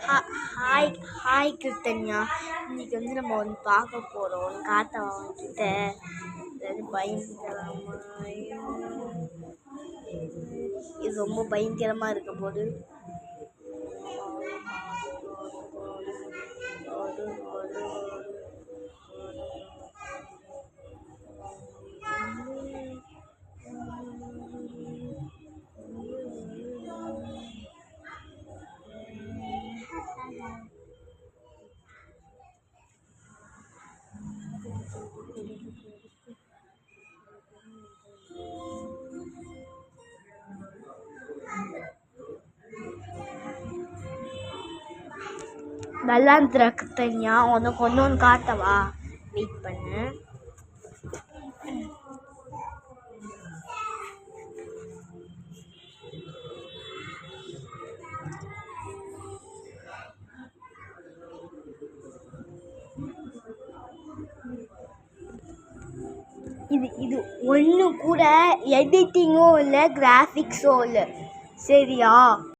Hi hi கிருத்தன்யா. இன்னைக்கு நம்ம ஒன்று பார்க்க போகிறோம். ஒன்று காட்ட அவன்கிட்ட பயங்கரமா இது ரொம்ப பயங்கரமாக இருக்க போது. நல்லா இருந்துடா கிருத்தன்யா. உனக்கு ஒன்று காட்டவா? வெயிட் பண்ணு. இது ஒன்று கூட எடிட்டிங்கும் இல்லை, கிராஃபிக்ஸும் இல்லை. சரியா?